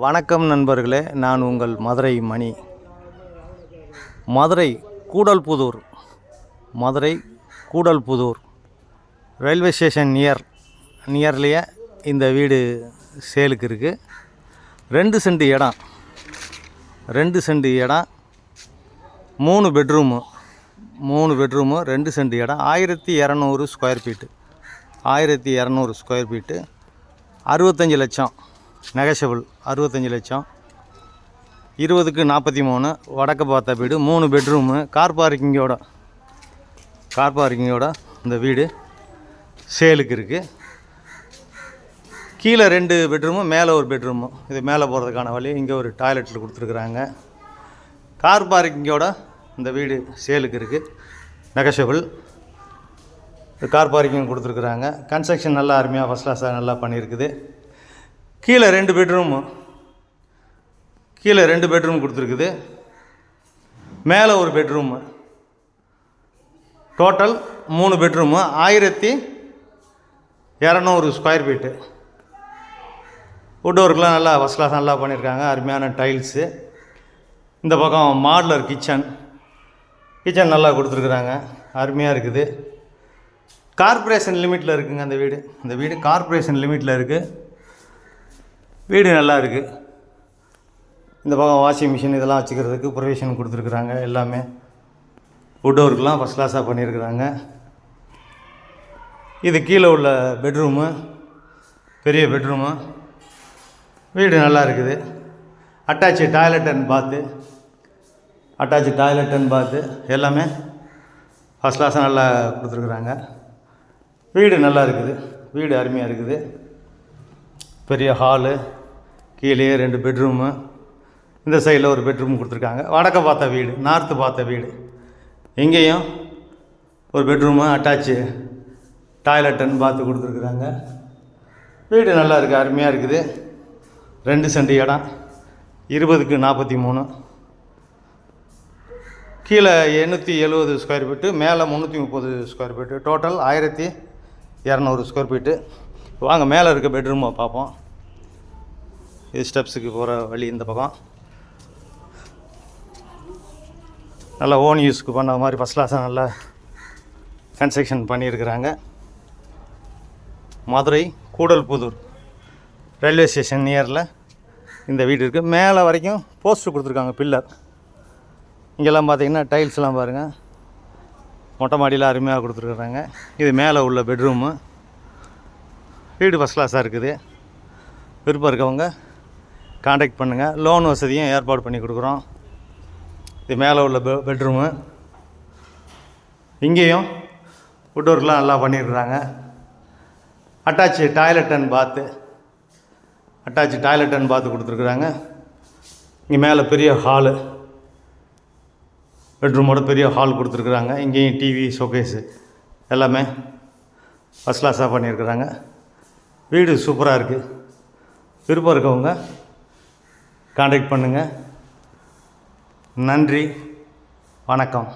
வணக்கம் நண்பர்களே, நான் உங்கள் மதுரை மணி. மதுரை கூடல்புதூர் ரயில்வே ஸ்டேஷன் நியர்லேயே இந்த வீடு சேலுக்கு இருக்குது. 2 சென்ட் இடம், 3 பெட்ரூமு 2 சென்ட் இடம், 1200 ஸ்கொயர் ஃபீட்டு 65 லட்சம் நெகஷபிள். 65 லட்சம். 20க்கு 43 வடக்கு பார்த்த வீடு, 3 பெட்ரூமு, கார் பார்க்கிங்கோட இந்த வீடு சேலுக்கு இருக்குது. கீழே 2 பெட்ரூமு, மேலே ஒரு பெட்ரூமு. இது மேலே போகிறதுக்கான வழி. இங்கே ஒரு டாய்லெட்டில் கொடுத்துருக்குறாங்க. கார் பார்க்கிங்கோட இந்த வீடு சேலுக்கு இருக்குது, நெகஷபிள். கார் பார்க்கிங் கொடுத்துருக்குறாங்க. கன்ஸ்ட்ரக்ஷன் நல்லா அருமையாக ஃபஸ்ட் கிளாஸாக நல்லா பண்ணியிருக்குது. கீழே 2 பெட்ரூம் கொடுத்துருக்குது, மேலே ஒரு bedroom. Total 3 bedroom, 1200 square feet. Would ஒர்க்லாம் நல்லா ஃபஸ்ட் கிளாஸ் நல்லா பண்ணியிருக்காங்க. அருமையான டைல்ஸு. இந்த பக்கம் மாடுலர் கிச்சன் நல்லா கொடுத்துருக்குறாங்க. அருமையாக இருக்குது. கார்ப்பரேஷன் லிமிட்டில் இருக்குங்க இந்த வீடு கார்ப்பரேஷன் லிமிட்டில் இருக்குது. வீடு நல்லா இருக்குது. இந்த பக்கம் வாஷிங் மிஷின் இதெல்லாம் வச்சுக்கிறதுக்கு ப்ரொவிஷன் கொடுத்துருக்குறாங்க. எல்லாமே வுட் ஒர்க்லாம் ஃபஸ்ட் கிளாஸாக பண்ணியிருக்கிறாங்க. இது கீழே உள்ள பெட்ரூமு, பெரிய பெட்ரூமு. வீடு நல்லா இருக்குது. அட்டாச்சு டாய்லெட் அண்ட் பாத்து எல்லாமே ஃபஸ்ட் கிளாஸாக நல்லா கொடுத்துருக்குறாங்க. வீடு நல்லா இருக்குது. வீடு அருமையாக இருக்குது. பெரிய ஹாலு, கீழே 2 பெட்ரூமு, இந்த சைடில் ஒரு பெட்ரூம் கொடுத்துருக்காங்க. வடக்க பார்த்த வீடு, நார்த்து பார்த்த வீடு. இங்கேயும் ஒரு பெட்ரூமு, அட்டாச்சு டாய்லெட் அண்ட் பாத்து கொடுத்துருக்குறாங்க. வீடு நல்லா இருக்குது, அருமையாக இருக்குது. 2 சென்ட் இடம், 20க்கு 43. கீழே 870 ஸ்கொயர் ஃபீட்டு, மேலே 330 square feet. Total 1200 square feet. வாங்க மேலே இருக்க பெட்ரூமை பார்ப்போம். இது ஸ்டெப்ஸுக்கு போகிற வழி. இந்த பக்கம் நல்லா ஓன் யூஸ்க்கு பண்ண மாதிரி ஃபஸ்ட் கிளாஸாக நல்லா கன்ஸ்ட்ரக்ஷன் பண்ணியிருக்கிறாங்க. மதுரை கூடல்புதூர் ரயில்வே ஸ்டேஷன் நியரில் இந்த வீடு இருக்குது. மேலே வரைக்கும் போஸ்டர் கொடுத்துருக்காங்க, பில்லர். இங்கெல்லாம் பார்த்தீங்கன்னா டைல்ஸ்லாம் பாருங்கள், மொட்டை மாடியில் அருமையாக கொடுத்துருக்குறாங்க. இது மேலே உள்ள பெட்ரூமு. வீடு ஃபஸ்ட் கிளாஸாக இருக்குது. விருப்பம் இருக்கவங்க காண்டாக்ட் பண்ணுங்கள். லோன் வசதியும் ஏற்பாடு பண்ணி கொடுக்குறோம். இது மேலே உள்ள பெட்ரூமு. இங்கேயும் வுட் ஒர்க்லாம் நல்லா பண்ணியிருக்கிறாங்க. அட்டாச்சு டாய்லெட் அண்ட் பாத்து கொடுத்துருக்குறாங்க. இங்கே மேலே பெரிய ஹாலு, பெட்ரூமோட பெரிய ஹால் கொடுத்துருக்குறாங்க. இங்கேயும் டிவி, ஷோகேஸு எல்லாமே ஃபஸ்ட் கிளாஸாக பண்ணியிருக்கிறாங்க. வீடு சூப்பராக இருக்குது. விருப்பம் இருக்கவங்க காண்டாக்ட் பண்ணுங்கள். நன்றி, வணக்கம்.